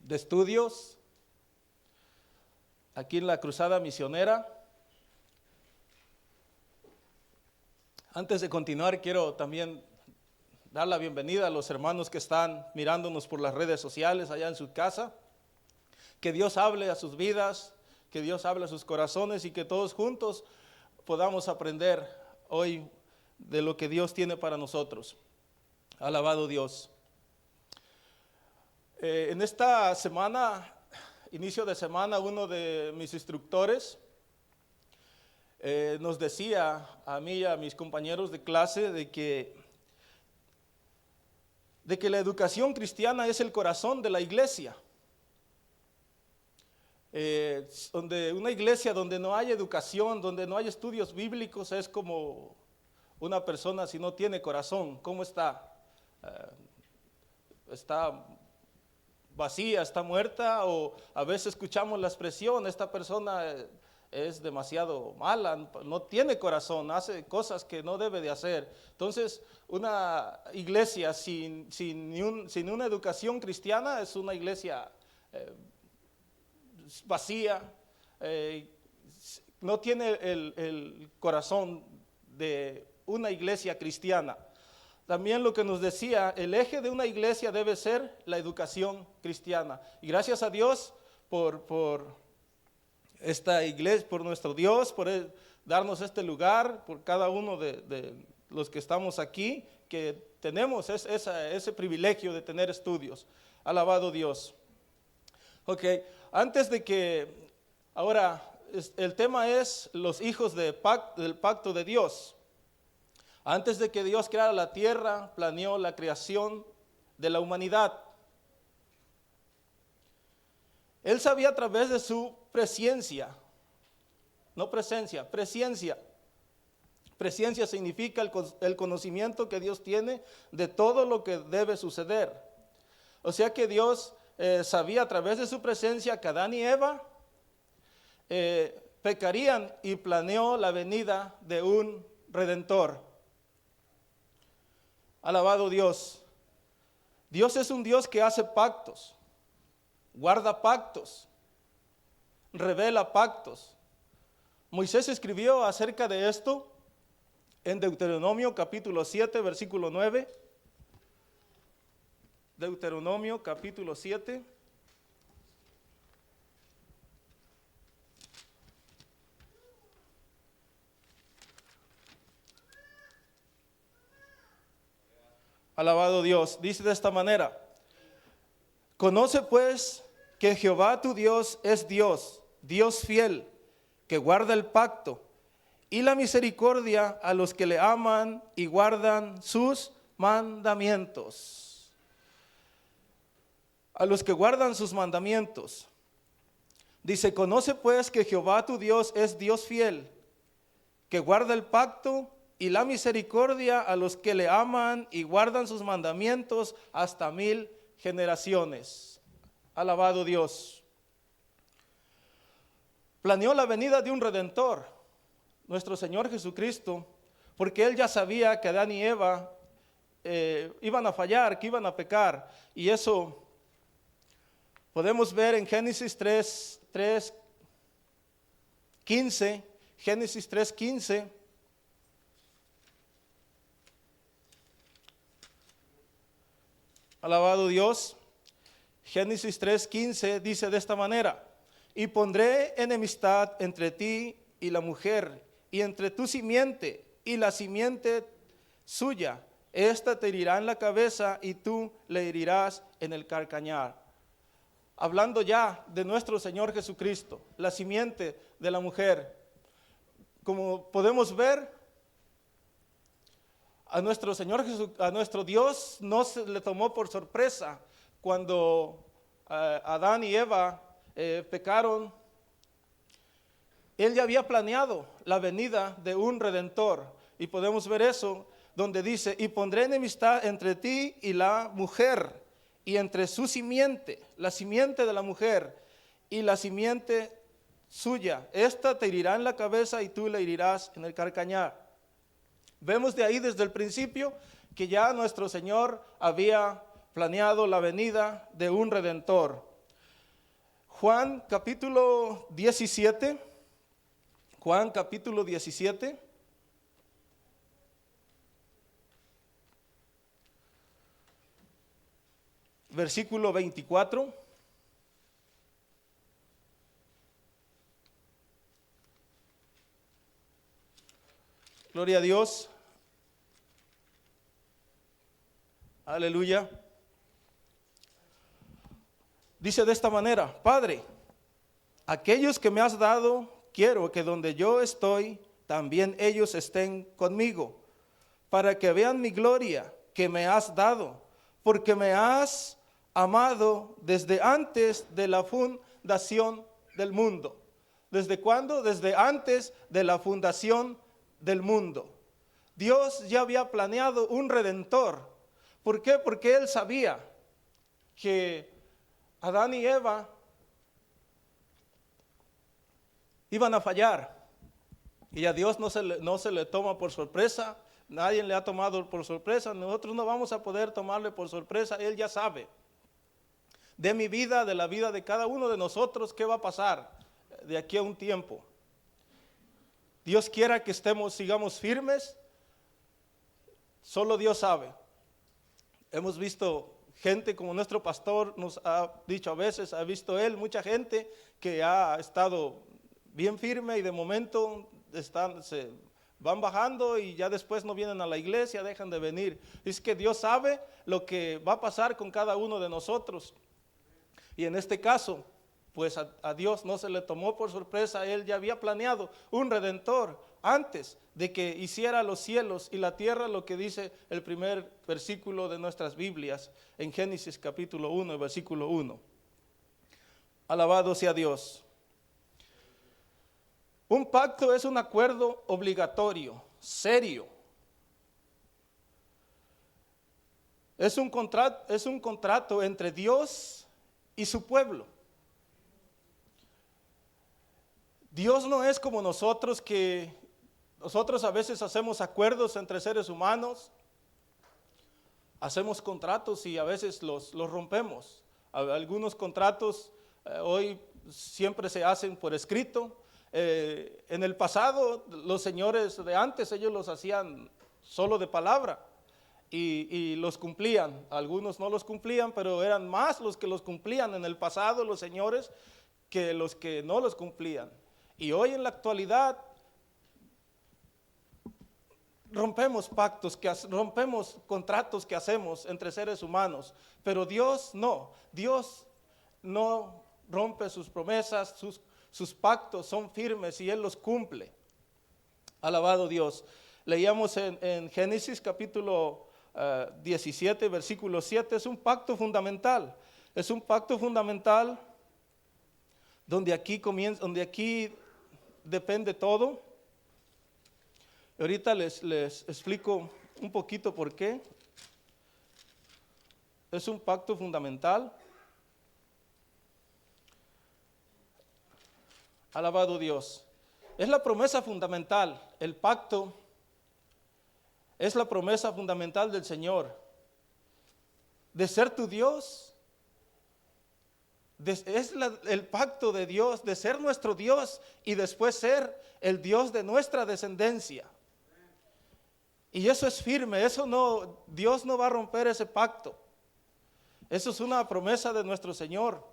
de estudios aquí en la Cruzada Misionera. Antes de continuar, quiero también dar la bienvenida a los hermanos que están mirándonos por las redes sociales allá en su casa. Que Dios hable a sus vidas, que Dios hable a sus corazones y que todos juntos podamos aprender hoy de lo que Dios tiene para nosotros. Alabado Dios. En esta semana, inicio de semana, uno de mis instructores nos decía a mí y a mis compañeros de clase de que la educación cristiana es el corazón de la iglesia. Donde una iglesia donde no hay educación, donde no hay estudios bíblicos, es como una persona si no tiene corazón. ¿Cómo está? ¿Está vacía, está muerta? O a veces escuchamos la expresión, esta persona es demasiado mala, no tiene corazón, hace cosas que no debe de hacer. Entonces, una iglesia sin una educación cristiana es una iglesia vacía, no tiene el corazón de una iglesia cristiana. También lo que nos decía, el eje de una iglesia debe ser la educación cristiana. Y gracias a Dios por esta iglesia, por nuestro Dios, por darnos este lugar, por cada uno de los que estamos aquí, que tenemos ese privilegio de tener estudios. Alabado Dios. Ok, antes de que, ahora el tema es los hijos del pacto de Dios. Antes de que Dios creara la tierra, planeó la creación de la humanidad. Él sabía a través de su presciencia, no presencia, presciencia. Presciencia significa el conocimiento que Dios tiene de todo lo que debe suceder. O sea que Dios sabía a través de su presencia que Adán y Eva pecarían y planeó la venida de un redentor. Alabado Dios. Dios es un Dios que hace pactos, guarda pactos, revela pactos. Moisés escribió acerca de esto en Deuteronomio capítulo 7, versículo 9. Deuteronomio capítulo 7. Alabado Dios, dice de esta manera: conoce pues que Jehová tu Dios es Dios, Dios fiel, que guarda el pacto y la misericordia a los que le aman y guardan sus mandamientos. A los que guardan sus mandamientos. Dice, conoce pues que Jehová tu Dios es Dios fiel, que guarda el pacto y la misericordia a los que le aman y guardan sus mandamientos hasta 1000 generaciones. Alabado Dios. Planeó la venida de un redentor, nuestro Señor Jesucristo, porque Él ya sabía que Adán y Eva iban a fallar, que iban a pecar. Y eso podemos ver en Génesis 3:15, Génesis 3:15. Alabado Dios. Génesis 3:15 dice de esta manera: y pondré enemistad entre ti y la mujer, y entre tu simiente y la simiente suya. Esta te herirá en la cabeza y tú le herirás en el calcañar. Hablando ya de nuestro Señor Jesucristo, la simiente de la mujer. Como podemos ver, a nuestro Señor Jesús, a nuestro Dios no se le tomó por sorpresa cuando Adán y Eva pecaron. Él ya había planeado la venida de un redentor, y podemos ver eso donde dice: y pondré enemistad entre ti y la mujer, y entre su simiente, la simiente de la mujer, y la simiente suya. Esta te herirá en la cabeza y tú le herirás en el calcañar. Vemos de ahí desde el principio que ya nuestro Señor había planeado la venida de un redentor. Juan capítulo 17. Juan capítulo 17. Versículo 24. Gloria a Dios. Aleluya. Dice de esta manera: Padre, aquellos que me has dado, quiero que donde yo estoy, también ellos estén conmigo, para que vean mi gloria que me has dado, porque me has amado desde antes de la fundación del mundo. ¿Desde cuándo? Desde antes de la fundación del mundo. Dios ya había planeado un redentor. ¿Por qué? Porque Él sabía que Adán y Eva iban a fallar. Y a Dios no se le toma por sorpresa. Nadie le ha tomado por sorpresa. Nosotros no vamos a poder tomarle por sorpresa. Él ya sabe de mi vida, de la vida de cada uno de nosotros, qué va a pasar de aquí a un tiempo. Dios quiera que sigamos firmes. Solo Dios sabe. Hemos visto gente como nuestro pastor nos ha dicho a veces, ha visto él, mucha gente que ha estado bien firme y de momento se van bajando y ya después no vienen a la iglesia, dejan de venir. Es que Dios sabe lo que va a pasar con cada uno de nosotros. Y en este caso, pues a Dios no se le tomó por sorpresa. Él ya había planeado un redentor antes de que hiciera los cielos y la tierra, lo que dice el primer versículo de nuestras Biblias en Génesis capítulo 1, versículo 1. Alabado sea Dios. Un pacto es un acuerdo obligatorio, serio. Es un contrato entre Dios y su pueblo. Dios no es como nosotros, que nosotros a veces hacemos acuerdos entre seres humanos, hacemos contratos y a veces los rompemos. Algunos contratos hoy siempre se hacen por escrito. En el pasado, los señores de antes, ellos los hacían solo de palabra y los cumplían. Algunos no los cumplían, pero eran más los que los cumplían en el pasado, los señores, que los que no los cumplían. Y hoy en la actualidad rompemos pactos, rompemos contratos que hacemos entre seres humanos, pero Dios no rompe sus promesas, sus pactos son firmes y Él los cumple. Alabado Dios. Leíamos en Génesis capítulo 17, versículo 7, es un pacto fundamental. Es un pacto fundamental donde aquí depende todo. Y ahorita les explico un poquito por qué. Es un pacto fundamental. Alabado Dios. Es la promesa fundamental. El pacto es la promesa fundamental del Señor de ser tu Dios. El pacto de Dios de ser nuestro Dios y después ser el Dios de nuestra descendencia. Y eso es firme, Dios no va a romper ese pacto. Eso es una promesa de nuestro Señor.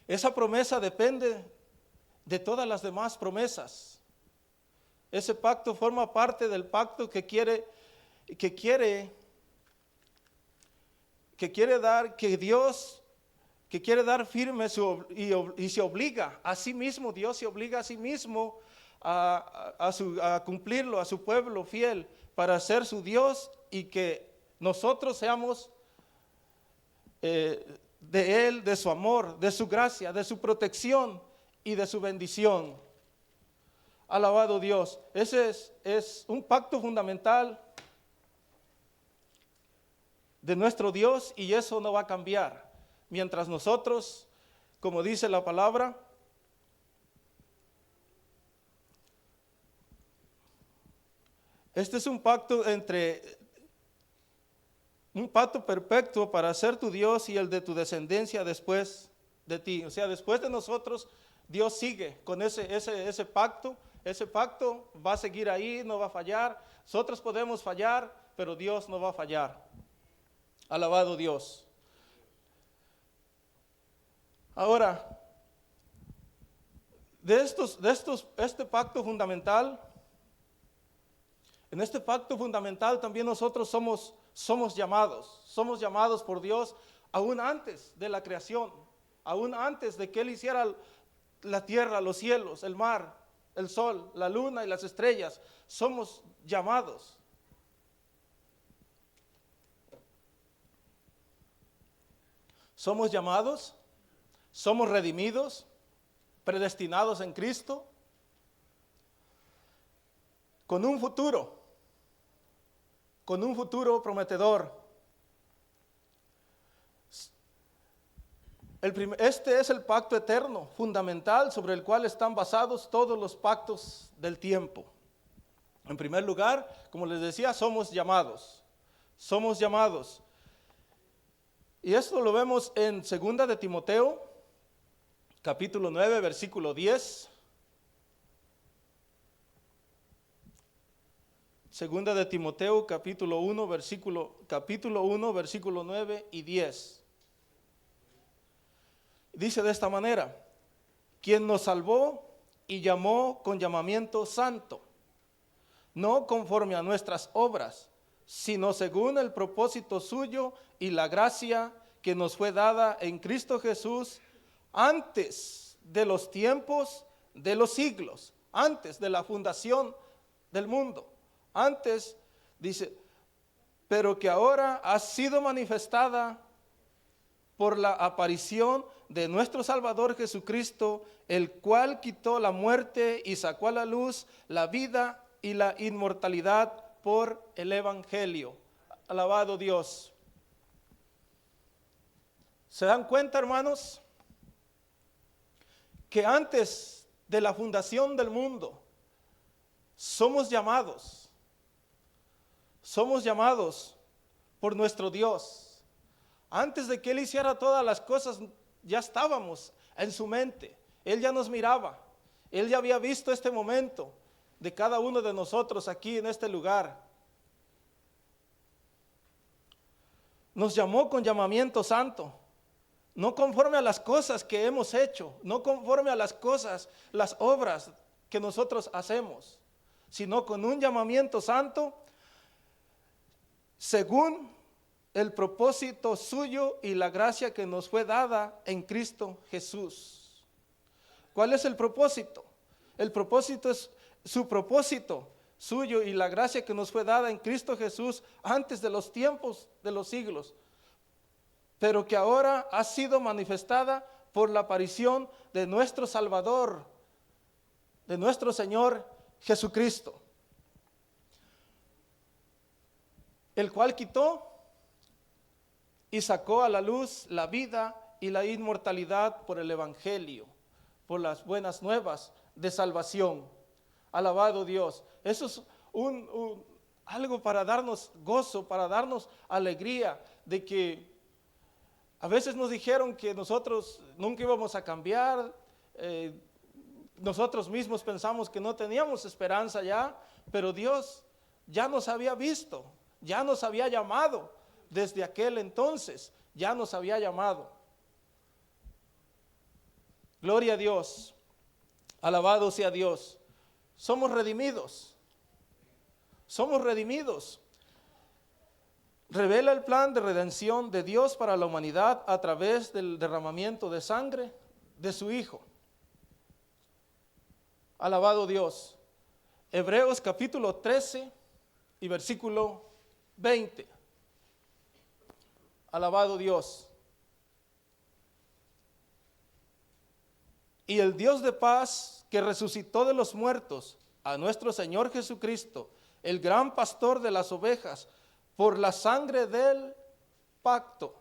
Esa promesa depende de todas las demás promesas. Ese pacto forma parte del pacto que quiere dar firme y se obliga a sí mismo. Dios se obliga a sí mismo a cumplirlo, a su pueblo fiel, para ser su Dios y que nosotros seamos de Él, de su amor, de su gracia, de su protección y de su bendición. Alabado Dios. Ese es un pacto fundamental de nuestro Dios y eso no va a cambiar. Mientras nosotros, como dice la palabra, este es un pacto un pacto perfecto para ser tu Dios y el de tu descendencia después de ti. O sea, después de nosotros, Dios sigue con ese pacto. Ese pacto va a seguir ahí, no va a fallar. Nosotros podemos fallar, pero Dios no va a fallar. Alabado Dios. Ahora, este pacto fundamental, en este pacto fundamental también nosotros somos llamados por Dios aún antes de la creación, aún antes de que Él hiciera la tierra, los cielos, el mar, el sol, la luna y las estrellas. Somos llamados. Somos llamados, somos redimidos, predestinados en Cristo, con un futuro prometedor. Este es el pacto eterno, fundamental, sobre el cual están basados todos los pactos del tiempo. En primer lugar, como les decía, somos llamados. Y esto lo vemos en 2 de Timoteo, capítulo 9, versículo 10. 2 de Timoteo, capítulo 1, versículo 9 y 10. Dice de esta manera: quien nos salvó y llamó con llamamiento santo, no conforme a nuestras obras, sino según el propósito suyo y la gracia que nos fue dada en Cristo Jesús antes de los tiempos de los siglos, antes de la fundación del mundo. Antes, dice, pero que ahora ha sido manifestada por la aparición de nuestro Salvador Jesucristo, el cual quitó la muerte y sacó a la luz la vida y la inmortalidad por el Evangelio. Alabado Dios. ¿Se dan cuenta, hermanos? Que antes de la fundación del mundo somos llamados por nuestro Dios. Antes de que Él hiciera todas las cosas, ya estábamos en su mente. Él ya nos miraba. Él ya había visto este momento de cada uno de nosotros aquí en este lugar. Nos llamó con llamamiento santo, no conforme a las cosas que hemos hecho, no conforme a las cosas, las obras que nosotros hacemos, sino con un llamamiento santo según el propósito suyo y la gracia que nos fue dada en Cristo Jesús. ¿Cuál es el propósito? El propósito es su propósito suyo y la gracia que nos fue dada en Cristo Jesús antes de los tiempos de los siglos, pero que ahora ha sido manifestada por la aparición de nuestro Salvador, de nuestro Señor Jesucristo, el cual quitó y sacó a la luz la vida y la inmortalidad por el Evangelio, por las buenas nuevas de salvación. Alabado Dios. Eso es algo para darnos gozo, para darnos alegría, de que a veces nos dijeron que nosotros nunca íbamos a cambiar, nosotros mismos pensamos que no teníamos esperanza ya, pero Dios ya nos había visto, ya nos había llamado. Desde aquel entonces ya nos había llamado. Gloria a Dios. Alabado sea Dios. Somos redimidos. Somos redimidos. Revela el plan de redención de Dios para la humanidad a través del derramamiento de sangre de su Hijo. Alabado Dios. Hebreos capítulo 13 y versículo 20. Alabado Dios. Y el Dios de paz, que resucitó de los muertos a nuestro Señor Jesucristo, el gran pastor de las ovejas, por la sangre del pacto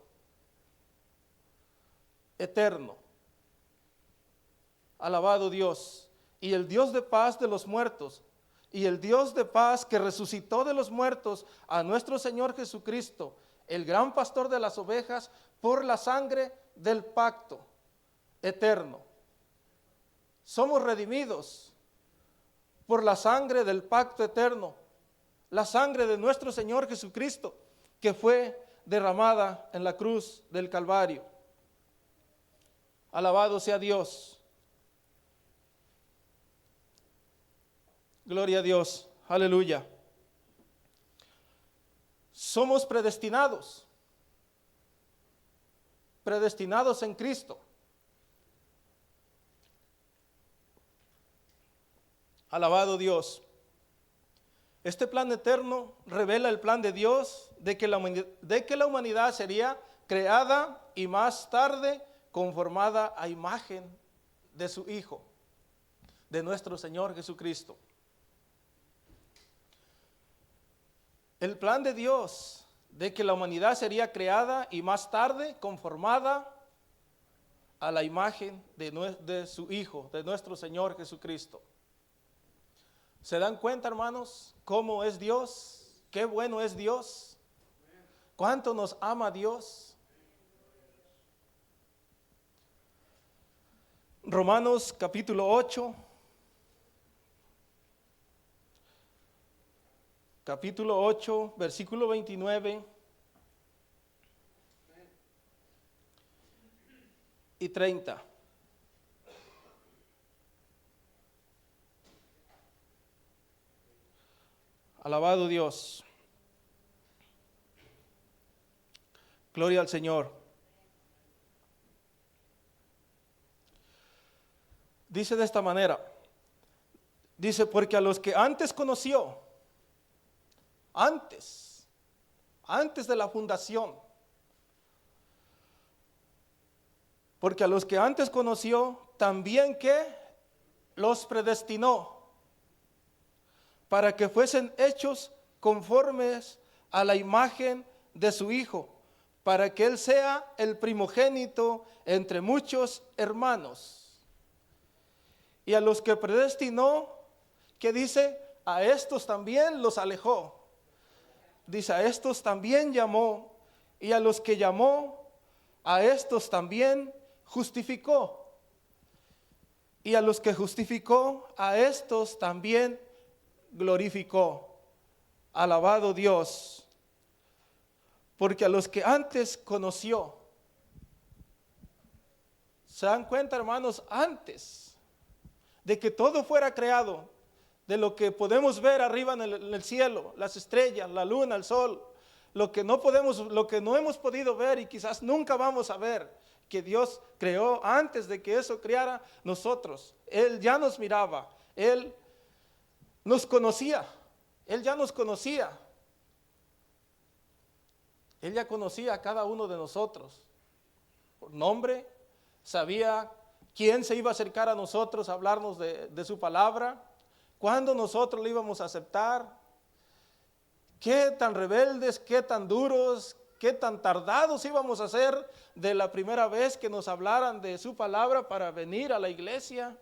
eterno. Alabado Dios. Y el Dios de paz de los muertos, y el Dios de paz que resucitó de los muertos a nuestro Señor Jesucristo, el gran pastor de las ovejas, por la sangre del pacto. eterno. Somos redimidos por la sangre del pacto eterno, la sangre de nuestro Señor Jesucristo, que fue derramada en la cruz del Calvario. Alabado sea Dios. Gloria a Dios. Aleluya. Somos predestinados en Cristo. Alabado Dios. Este plan eterno revela el plan de Dios de que la humanidad sería creada y más tarde conformada a imagen de su Hijo, de nuestro Señor Jesucristo. El plan de Dios de que la humanidad sería creada y más tarde conformada a la imagen de su Hijo, de nuestro Señor Jesucristo. ¿Se dan cuenta, hermanos, cómo es Dios? ¿Qué bueno es Dios? ¿Cuánto nos ama Dios? Romanos capítulo 8. Capítulo 8, versículo 29 y 30. Alabado Dios. Gloria al Señor. Dice de esta manera. Dice, porque a los que antes conoció, antes de la fundación, porque a los que antes conoció, también que los predestinó para que fuesen hechos conformes a la imagen de su Hijo, para que Él sea el primogénito entre muchos hermanos. Y a los que predestinó, ¿qué dice? A estos también los alejó. Dice, a estos también llamó, y a los que llamó, a estos también justificó. Y a los que justificó, a estos también glorificó. Alabado Dios. Porque a los que antes conoció, ¿se dan cuenta, hermanos? Antes de que todo fuera creado, de lo que podemos ver arriba en el cielo, las estrellas, la luna, el sol, lo que no hemos podido ver y quizás nunca vamos a ver, que Dios creó antes de que eso creara nosotros. Él ya nos miraba, Él nos conocía, Él ya nos conocía. Él ya conocía a cada uno de nosotros por nombre, sabía quién se iba a acercar a nosotros a hablarnos de su palabra, cuándo nosotros le íbamos a aceptar, qué tan rebeldes, qué tan duros, qué tan tardados íbamos a ser de la primera vez que nos hablaran de su palabra para venir a la iglesia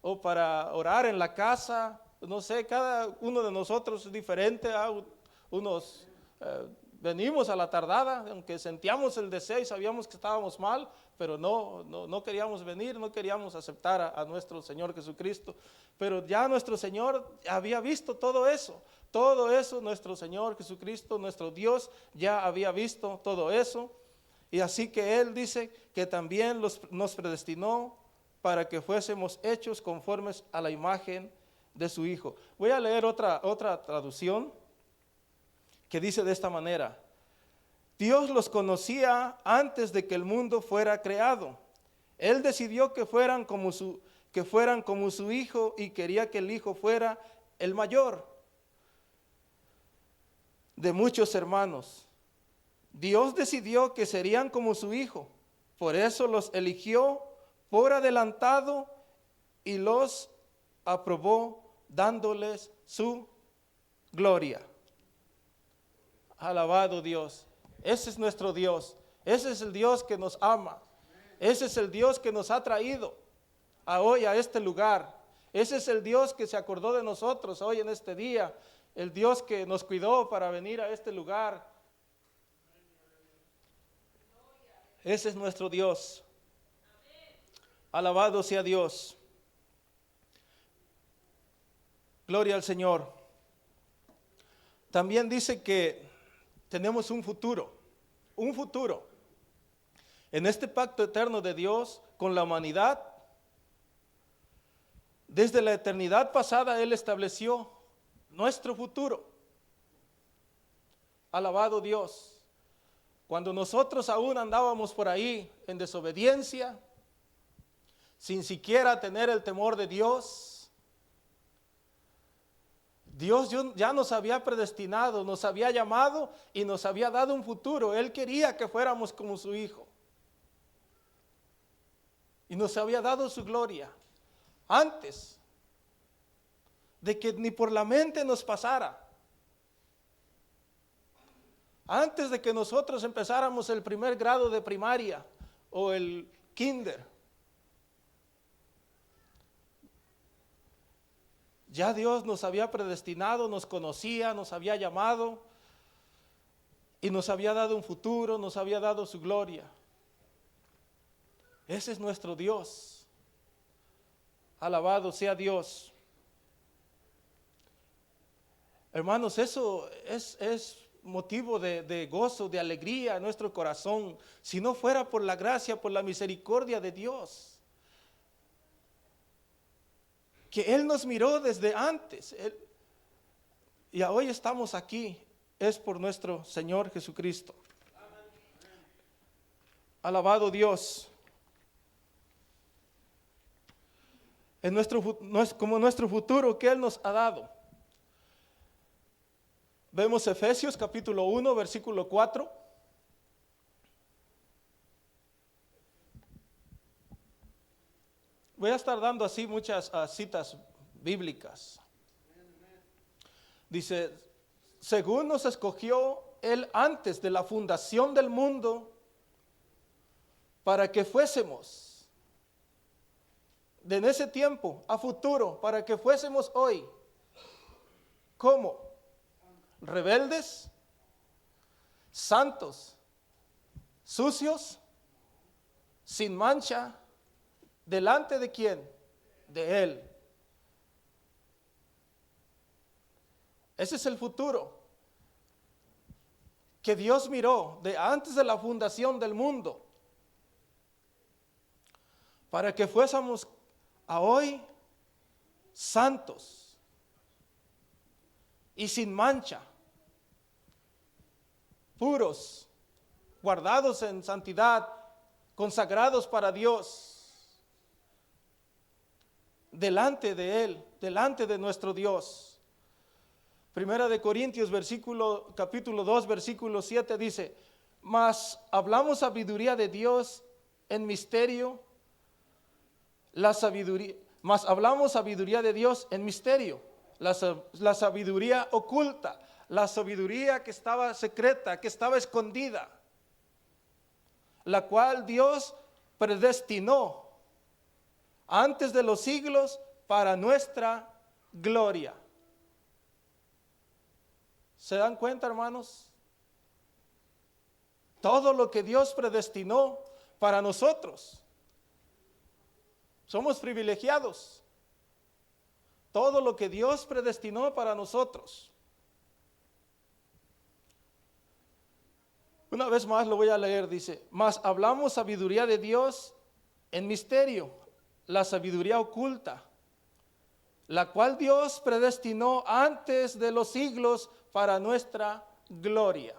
o para orar en la casa. No sé, cada uno de nosotros es diferente. Unos venimos a la tardada, aunque sentíamos el deseo y sabíamos que estábamos mal, pero no queríamos venir, no queríamos aceptar a nuestro Señor Jesucristo. Pero ya nuestro Señor había visto todo eso, nuestro Señor Jesucristo, nuestro Dios ya había visto todo eso. Y así que Él dice que también nos predestinó para que fuésemos hechos conformes a la imagen de su Hijo. Voy a leer otra traducción que dice de esta manera: Dios los conocía antes de que el mundo fuera creado. Él decidió que fueran como su Hijo y quería que el Hijo fuera el mayor de muchos hermanos. Dios decidió que serían como su Hijo, por eso los eligió por adelantado y los aprobó dándoles su gloria. Alabado Dios. Ese es nuestro Dios. Ese es el Dios que nos ama. Ese es el Dios que nos ha traído hoy a este lugar. Ese es el Dios que se acordó de nosotros hoy en este día. El Dios que nos cuidó para venir a este lugar. Ese es nuestro Dios. Alabado sea Dios. Gloria al Señor. También dice que tenemos un futuro en este pacto eterno de Dios con la humanidad. Desde la eternidad pasada Él estableció nuestro futuro. Alabado Dios. Cuando nosotros aún andábamos por ahí en desobediencia, sin siquiera tener el temor de Dios, Dios ya nos había predestinado, nos había llamado y nos había dado un futuro. Él quería que fuéramos como su Hijo. Y nos había dado su gloria antes de que ni por la mente nos pasara. Antes de que nosotros empezáramos el primer grado de primaria o el kinder, ya Dios nos había predestinado, nos conocía, nos había llamado y nos había dado un futuro, nos había dado su gloria. Ese es nuestro Dios. Alabado sea Dios. Hermanos, eso es motivo de gozo, de alegría en nuestro corazón. Si no fuera por la gracia, por la misericordia de Dios, que Él nos miró desde antes, y hoy estamos aquí, es por nuestro Señor Jesucristo. Alabado Dios. Como nuestro futuro que Él nos ha dado. Vemos Efesios capítulo 1, versículo 4. Voy a estar dando así muchas citas bíblicas. Dice, según nos escogió Él antes de la fundación del mundo, para que fuésemos de en ese tiempo a futuro, para que fuésemos hoy, ¿cómo? Rebeldes, santos, sucios, sin mancha, ¿delante de quién? De Él. Ese es el futuro que Dios miró de antes de la fundación del mundo, para que fuésemos a hoy santos y sin mancha, puros, guardados en santidad, consagrados para Dios, delante de Él, delante de nuestro Dios. Primera de Corintios capítulo 2, versículo 7 dice, mas hablamos sabiduría de Dios en misterio, mas hablamos sabiduría de Dios en misterio, la sabiduría oculta, la sabiduría que estaba secreta, que estaba escondida, la cual Dios predestinó antes de los siglos para nuestra gloria. ¿Se dan cuenta, hermanos? Todo lo que Dios predestinó para nosotros. Somos privilegiados. Todo lo que Dios predestinó para nosotros. Una vez más lo voy a leer, dice, mas hablamos sabiduría de Dios en misterio, la sabiduría oculta, la cual Dios predestinó antes de los siglos para nuestra gloria.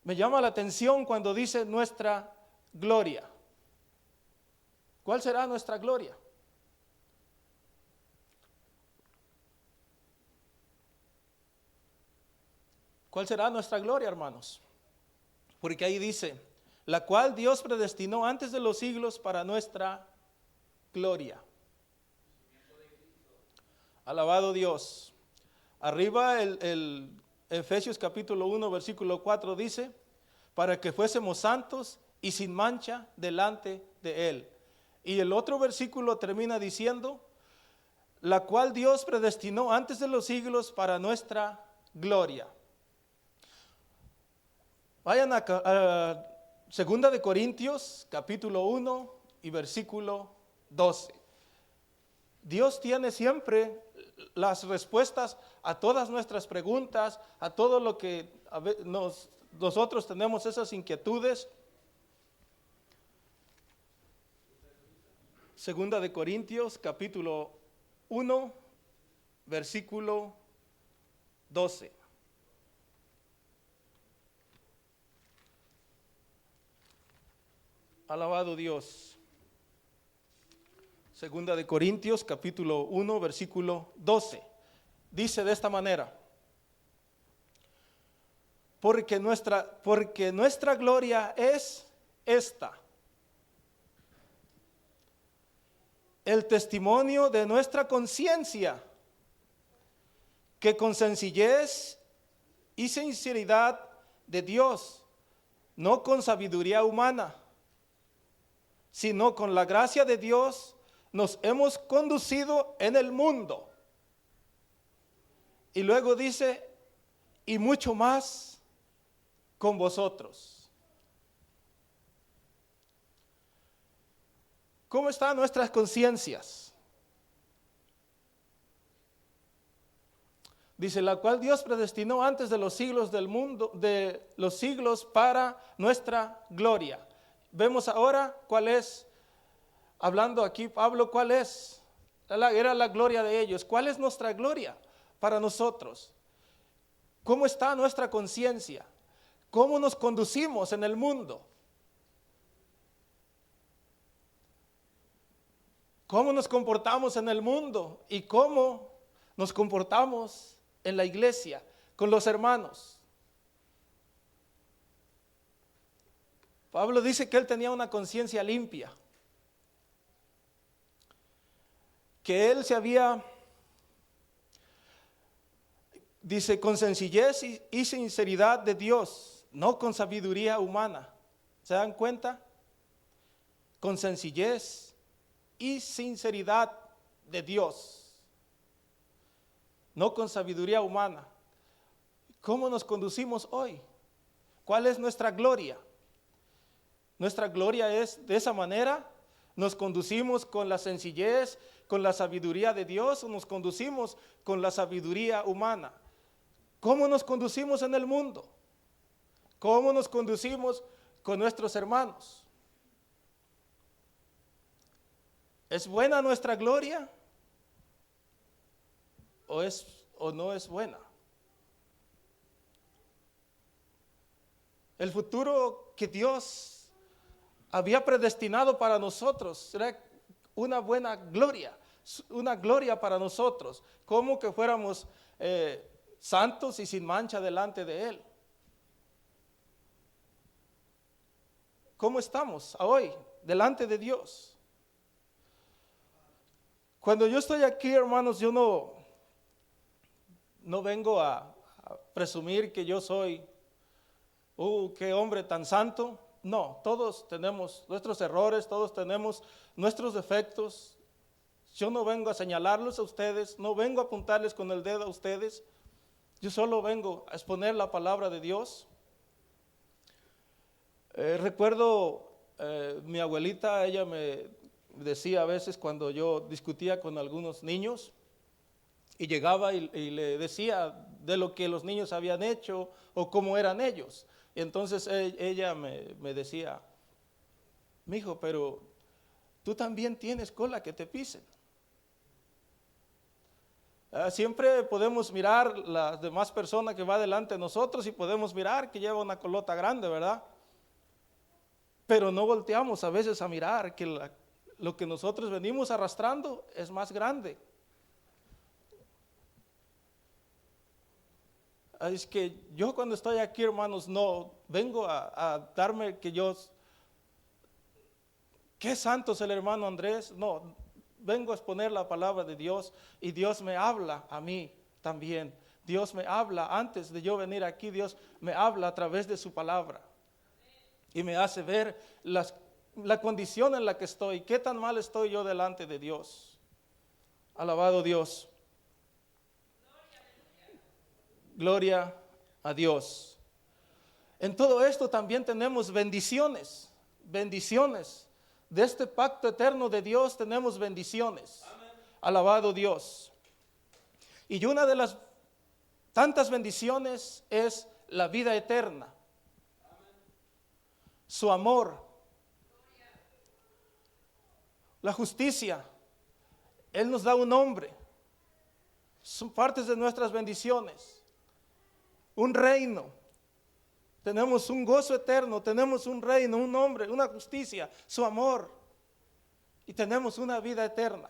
Me llama la atención cuando dice nuestra gloria. ¿Cuál será nuestra gloria? ¿Cuál será nuestra gloria, hermanos? Porque ahí dice, la cual Dios predestinó antes de los siglos para nuestra gloria. Alabado Dios. Arriba el Efesios capítulo 1, versículo 4 dice, para que fuésemos santos y sin mancha delante de Él. Y el otro versículo termina diciendo, la cual Dios predestinó antes de los siglos para nuestra gloria. Vayan a Segunda de Corintios, capítulo 1 y versículo 12. Dios tiene siempre las respuestas a todas nuestras preguntas, a todo lo que nosotros tenemos esas inquietudes. Segunda de Corintios, capítulo 1, versículo 12. Alabado Dios. Segunda de Corintios, capítulo 1, versículo 12. Dice de esta manera: porque nuestra gloria es esta, el testimonio de nuestra conciencia, que con sencillez y sinceridad de Dios, no con sabiduría humana, sino con la gracia de Dios, nos hemos conducido en el mundo. Y luego dice, y mucho más con vosotros. ¿Cómo están nuestras conciencias? Dice, la cual Dios predestinó antes de los siglos del mundo, de los siglos, para nuestra gloria. Vemos ahora cuál es, hablando aquí Pablo, cuál es, era la gloria de ellos. ¿Cuál es nuestra gloria para nosotros? ¿Cómo está nuestra conciencia? ¿Cómo nos conducimos en el mundo? ¿Cómo nos comportamos en el mundo? ¿Y cómo nos comportamos en la iglesia, con los hermanos? Pablo dice que él tenía una conciencia limpia, que él se había, dice, con sencillez y sinceridad de Dios, no con sabiduría humana. ¿Se dan cuenta? Con sencillez y sinceridad de Dios, no con sabiduría humana. ¿Cómo nos conducimos hoy? ¿Cuál es nuestra gloria? Nuestra gloria es de esa manera. ¿Nos conducimos con la sencillez, con la sabiduría de Dios, o nos conducimos con la sabiduría humana? ¿Cómo nos conducimos en el mundo? ¿Cómo nos conducimos con nuestros hermanos? ¿Es buena nuestra gloria o no es buena? El futuro que Dios había predestinado para nosotros será una buena gloria, una gloria para nosotros, como que fuéramos santos y sin mancha delante de Él. ¿Cómo estamos hoy delante de Dios? Cuando yo estoy aquí, hermanos, yo no vengo a presumir que yo soy, qué hombre tan santo. No, todos tenemos nuestros errores, todos tenemos nuestros defectos. Yo no vengo a señalarlos a ustedes, no vengo a apuntarles con el dedo a ustedes. Yo solo vengo a exponer la palabra de Dios. Recuerdo mi abuelita, ella me decía a veces cuando yo discutía con algunos niños y llegaba y le decía de lo que los niños habían hecho o cómo eran ellos. Y entonces ella me decía, mijo, pero tú también tienes cola que te pisen. Siempre podemos mirar las demás personas que va delante de nosotros y podemos mirar que lleva una colota grande, ¿verdad? Pero no volteamos a veces a mirar que lo que nosotros venimos arrastrando es más grande. Es que yo cuando estoy aquí, hermanos, no vengo a darme qué santo es el hermano Andrés. No, vengo a exponer la palabra de Dios y Dios me habla a mí también. Dios me habla antes de yo venir aquí, Dios me habla a través de su palabra y me hace ver la condición en la que estoy, qué tan mal estoy yo delante de Dios. Alabado Dios. Gloria a Dios. En todo esto también tenemos bendiciones, bendiciones. De este pacto eterno de Dios tenemos bendiciones. Amén. Alabado Dios. Y una de las tantas bendiciones es la vida eterna. Amén. Su amor, la justicia. Él nos da un nombre. Son partes de nuestras bendiciones. Un reino. Tenemos un gozo eterno, tenemos un reino, un nombre, una justicia, su amor. Y tenemos una vida eterna.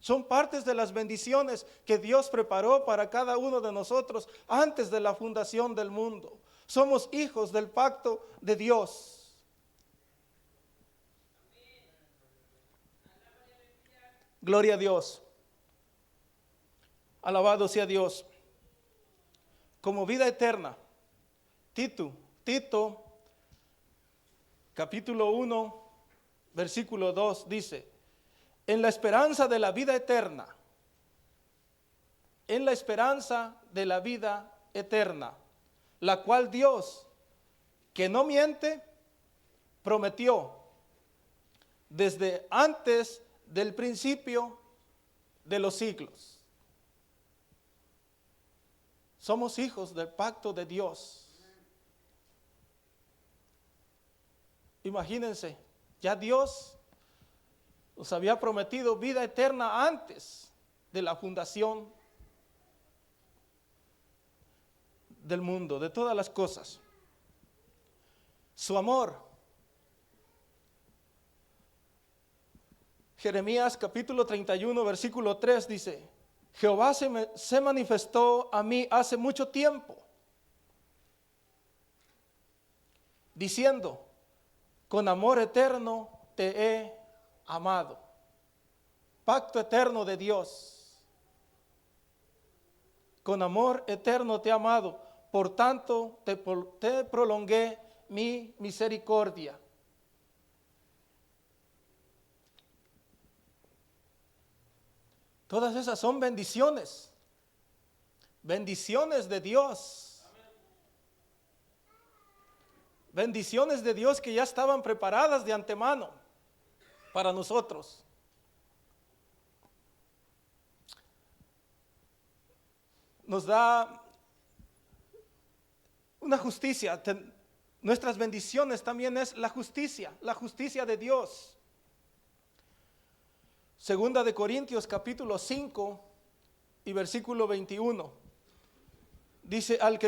Son partes de las bendiciones que Dios preparó para cada uno de nosotros antes de la fundación del mundo. Somos hijos del pacto de Dios. Gloria a Dios. Alabado sea Dios. Como vida eterna. Tito, capítulo 1, versículo 2 dice, en la esperanza de la vida eterna, en la esperanza de la vida eterna, la cual Dios, que no miente, prometió desde antes del principio de los siglos. Somos hijos del pacto de Dios. Imagínense, ya Dios nos había prometido vida eterna antes de la fundación del mundo, de todas las cosas. Su amor. Jeremías capítulo 31, versículo 3 dice, Jehová se manifestó a mí hace mucho tiempo, diciendo, con amor eterno te he amado. Pacto eterno de Dios. Con amor eterno te he amado. Por tanto te prolongué mi misericordia. Todas esas son bendiciones. Bendiciones de Dios. Bendiciones de Dios que ya estaban preparadas de antemano para nosotros. Nos da una justicia. Nuestras bendiciones también es la justicia de Dios. Segunda de Corintios capítulo 5 y versículo 21. Dice, al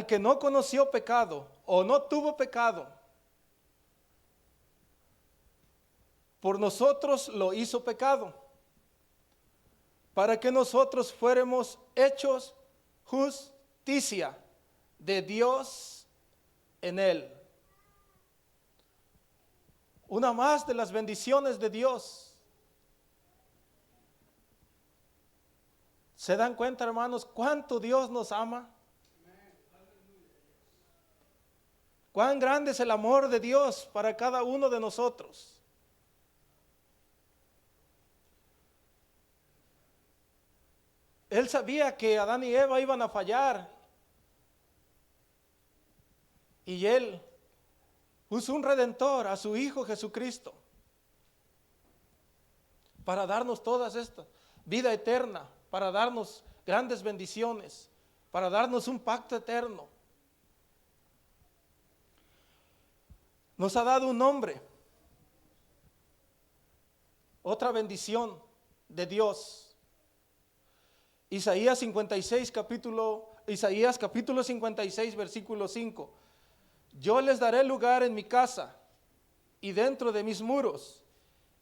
que no conoció pecado o no tuvo pecado, por nosotros lo hizo pecado, para que nosotros fuéramos hechos justicia de Dios en él. Una más de las bendiciones de Dios. ¿Se dan cuenta, hermanos, cuánto Dios nos ama? Cuán grande es el amor de Dios para cada uno de nosotros. Él sabía que Adán y Eva iban a fallar. Y Él puso un redentor, a su Hijo Jesucristo, para darnos todas estas, vida eterna, para darnos grandes bendiciones, para darnos un pacto eterno. Nos ha dado un nombre, otra bendición de Dios. Isaías capítulo 56, versículo 5. Yo les daré lugar en mi casa y dentro de mis muros,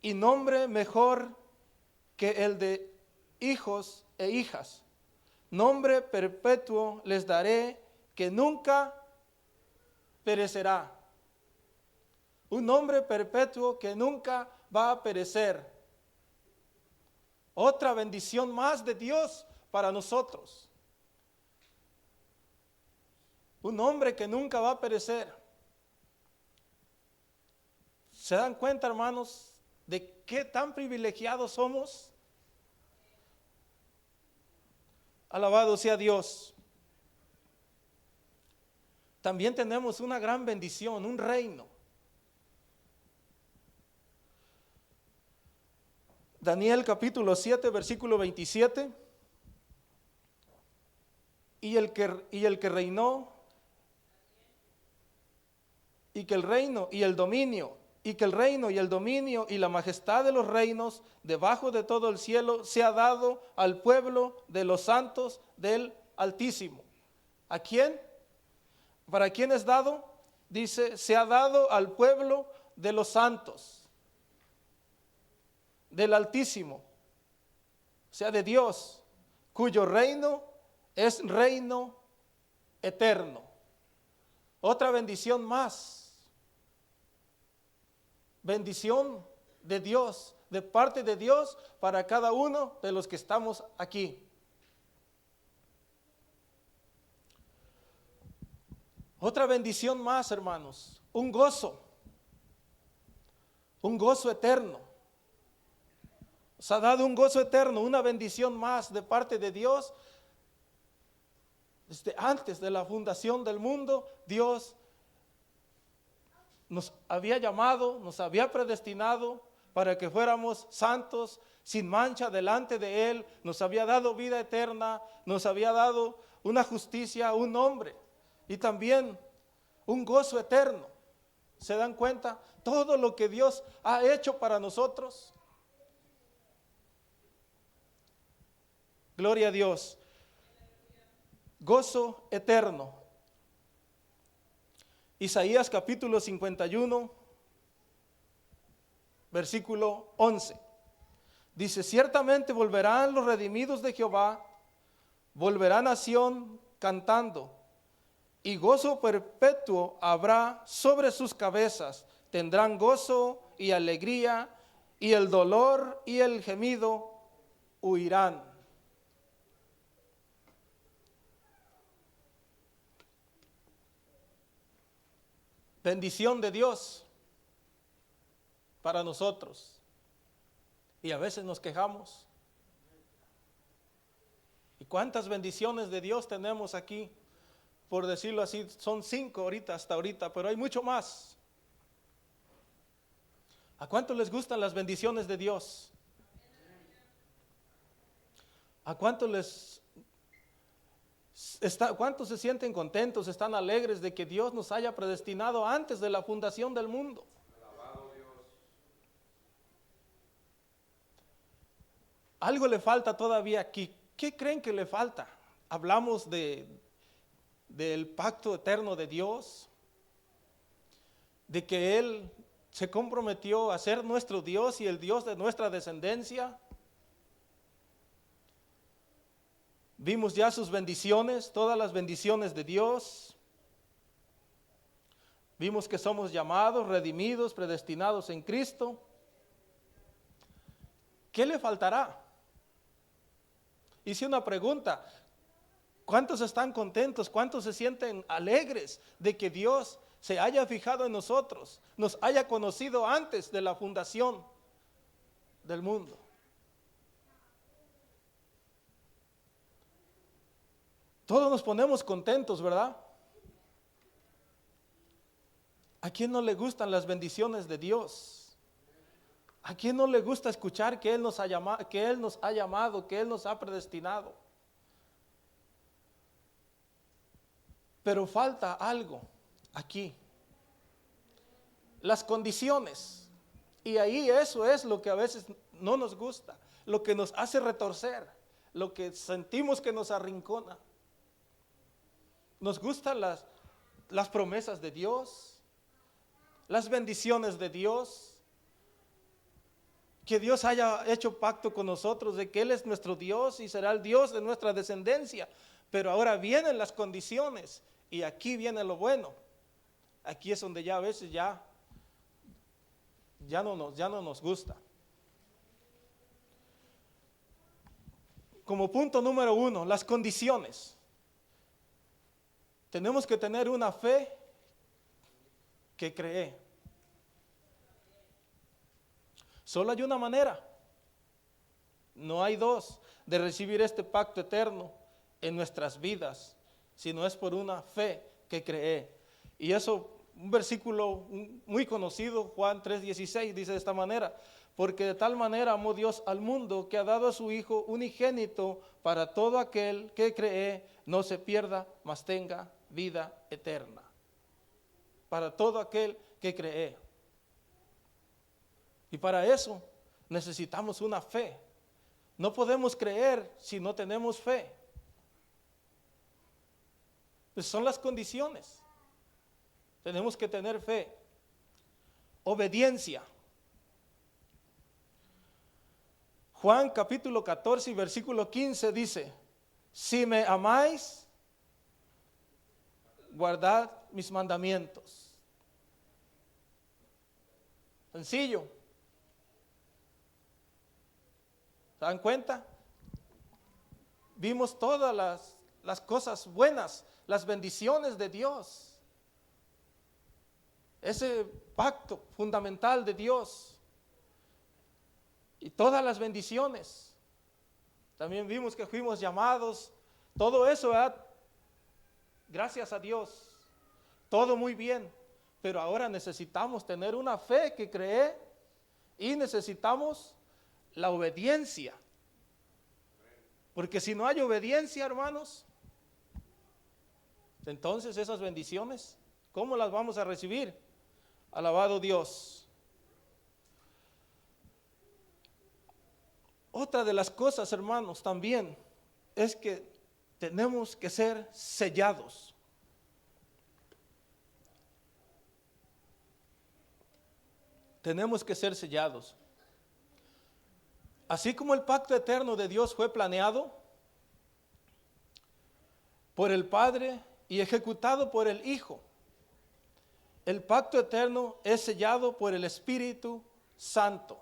y nombre mejor que el de hijos e hijas. Nombre perpetuo les daré que nunca perecerá. Un nombre perpetuo que nunca va a perecer. Otra bendición más de Dios para nosotros. Un nombre que nunca va a perecer. ¿Se dan cuenta, hermanos, de qué tan privilegiados somos? Alabado sea Dios. también tenemos una gran bendición, un reino. Daniel capítulo 7, versículo 27. Y el que reinó, y que el reino y el dominio, y que el reino y el dominio y la majestad de los reinos debajo de todo el cielo se ha dado al pueblo de los santos del Altísimo. ¿A quién? ¿Para quién es dado? Dice, se ha dado al pueblo de los santos del Altísimo, o sea, de Dios, cuyo reino es reino eterno. Otra bendición más. Bendición de Dios, de parte de Dios para cada uno de los que estamos aquí. Otra bendición más, hermanos, un gozo eterno. Nos ha dado un gozo eterno, una bendición más de parte de Dios. Desde antes de la fundación del mundo, Dios nos había llamado, nos había predestinado para que fuéramos santos, sin mancha delante de Él. Nos había dado vida eterna, nos había dado una justicia, un nombre y también un gozo eterno. ¿Se dan cuenta? Todo lo que Dios ha hecho para nosotros. Gloria a Dios. Gozo eterno. Isaías capítulo 51, versículo 11. Dice, ciertamente volverán los redimidos de Jehová, volverán a Sión cantando, y gozo perpetuo habrá sobre sus cabezas. Tendrán gozo y alegría, y el dolor y el gemido huirán. Bendición de Dios para nosotros. Y a veces nos quejamos. ¿Y cuántas bendiciones de Dios tenemos aquí? Por decirlo así, son 5 ahorita, hasta ahorita, pero hay mucho más. ¿A cuántos les gustan las bendiciones de Dios? ¿A cuántos cuántos se sienten contentos, están alegres de que Dios nos haya predestinado antes de la fundación del mundo? Alabado Dios. Algo le falta todavía aquí. ¿Qué creen que le falta? Hablamos del pacto eterno de Dios, de que Él se comprometió a ser nuestro Dios y el Dios de nuestra descendencia. Vimos ya sus bendiciones, todas las bendiciones de Dios. Vimos que somos llamados, redimidos, predestinados en Cristo. ¿Qué le faltará? Hice una pregunta. ¿Cuántos están contentos? ¿Cuántos se sienten alegres de que Dios se haya fijado en nosotros, nos haya conocido antes de la fundación del mundo? Todos nos ponemos contentos, ¿verdad? ¿A quién no le gustan las bendiciones de Dios? ¿A quién no le gusta escuchar que Él nos ha llamado, que Él nos ha predestinado? Pero falta algo aquí. Las condiciones. Y ahí eso es lo que a veces no nos gusta, lo que nos hace retorcer, lo que sentimos que nos arrincona. Nos gustan las promesas de Dios, las bendiciones de Dios, que Dios haya hecho pacto con nosotros de que Él es nuestro Dios y será el Dios de nuestra descendencia. Pero ahora vienen las condiciones y aquí viene lo bueno. Aquí es donde ya a veces ya no nos gusta. Como punto número 1, las condiciones. Tenemos que tener una fe que cree. Solo hay una manera, no hay dos, de recibir este pacto eterno en nuestras vidas, sino es por una fe que cree. Y eso, un versículo muy conocido, Juan 3:16, dice de esta manera: porque de tal manera amó Dios al mundo, que ha dado a su Hijo unigénito, para todo aquel que cree no se pierda, mas tenga vida eterna. Para todo aquel que cree. Y para eso necesitamos una fe. No podemos creer si no tenemos fe. Pues son las condiciones. Tenemos que tener fe. Obediencia. Juan capítulo 14 y versículo 15 dice: si me amáis, guardad mis mandamientos. Sencillo. ¿Se dan cuenta? Vimos todas las cosas buenas, las bendiciones de Dios. Ese pacto fundamental de Dios. Y todas las bendiciones. También vimos que fuimos llamados. Todo eso, ¿verdad? Gracias a Dios. Todo muy bien. Pero ahora necesitamos tener una fe que cree. Y necesitamos la obediencia. Porque si no hay obediencia, hermanos, entonces esas bendiciones, ¿cómo las vamos a recibir? Alabado Dios. Otra de las cosas, hermanos, también es que tenemos que ser sellados. Tenemos que ser sellados. Así como el pacto eterno de Dios fue planeado por el Padre y ejecutado por el Hijo, el pacto eterno es sellado por el Espíritu Santo.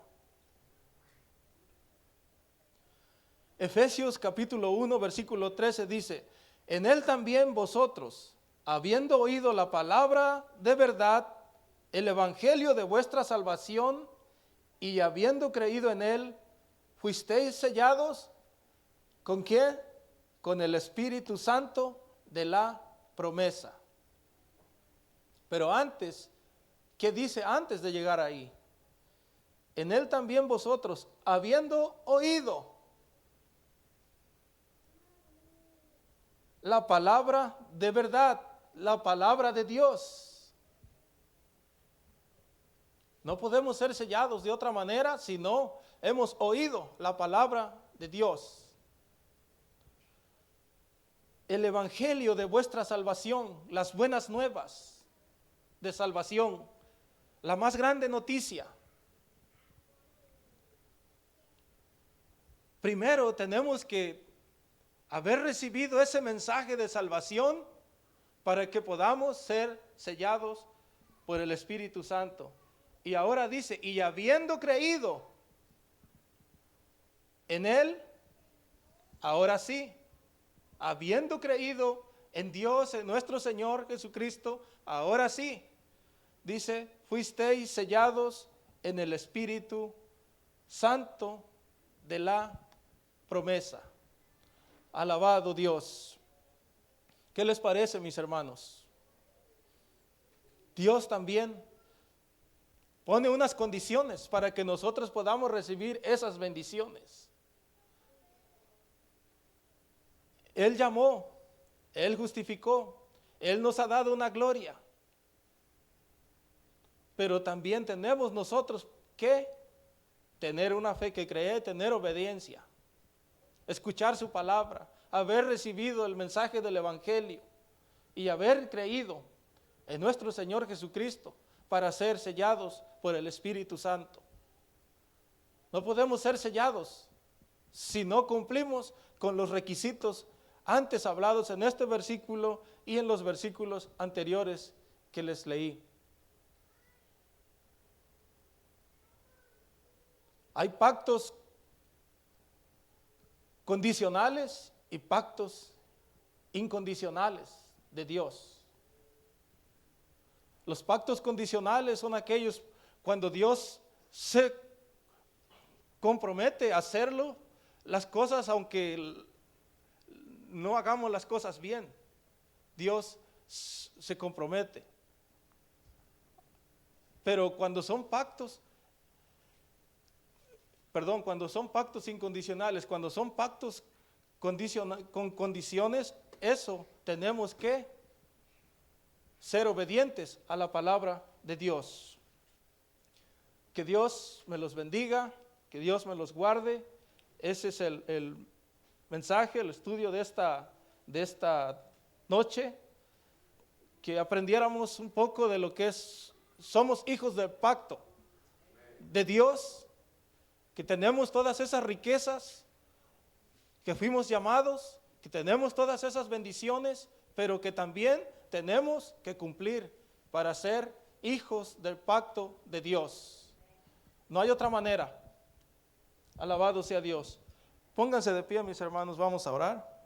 Efesios capítulo 1 versículo 13 dice: en él también vosotros, habiendo oído la palabra de verdad, el evangelio de vuestra salvación, y habiendo creído en él, fuisteis sellados. ¿Con qué? Con el Espíritu Santo de la promesa. Pero antes, ¿qué dice antes de llegar ahí? En él también vosotros, habiendo oído la palabra de verdad, la palabra de Dios. No podemos ser sellados de otra manera si no hemos oído la palabra de Dios. El evangelio de vuestra salvación, las buenas nuevas de salvación, la más grande noticia. Primero tenemos que haber recibido ese mensaje de salvación para que podamos ser sellados por el Espíritu Santo. Y ahora dice: y habiendo creído en él, ahora sí, habiendo creído en Dios, en nuestro Señor Jesucristo, ahora sí, dice: fuisteis sellados en el Espíritu Santo de la promesa. Alabado Dios. ¿Qué les parece, mis hermanos? Dios también pone unas condiciones para que nosotros podamos recibir esas bendiciones. Él llamó, Él justificó, Él nos ha dado una gloria. Pero también tenemos nosotros que tener una fe que cree, tener obediencia, escuchar su palabra, haber recibido el mensaje del evangelio y haber creído en nuestro Señor Jesucristo para ser sellados por el Espíritu Santo. No podemos ser sellados si no cumplimos con los requisitos antes hablados en este versículo y en los versículos anteriores que les leí. Hay pactos condicionales y pactos incondicionales de Dios. Los pactos condicionales son aquellos cuando Dios se compromete a hacerlo, las cosas, aunque no hagamos las cosas bien, Dios se compromete. Pero cuando son pactos, cuando son pactos incondicionales, cuando son pactos con condiciones, eso tenemos que ser obedientes a la palabra de Dios. Que Dios me los bendiga, que Dios me los guarde. Ese es el mensaje, el estudio de esta noche, que aprendiéramos un poco de lo que somos hijos del pacto de Dios, que tenemos todas esas riquezas, que fuimos llamados, que tenemos todas esas bendiciones, pero que también tenemos que cumplir para ser hijos del pacto de Dios. No hay otra manera. Alabado sea Dios. Pónganse de pie, mis hermanos, vamos a orar.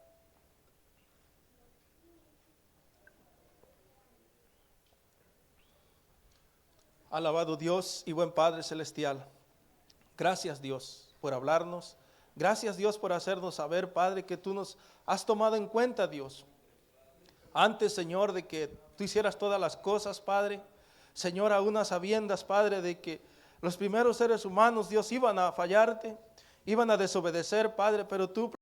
Alabado Dios y buen Padre Celestial. Gracias, Dios, por hablarnos. Gracias, Dios, por hacernos saber, Padre, que tú nos has tomado en cuenta, Dios. Antes, Señor, de que tú hicieras todas las cosas, Padre. Señor, aún a sabiendas, Padre, de que los primeros seres humanos, Dios, iban a fallarte, iban a desobedecer, Padre, pero tú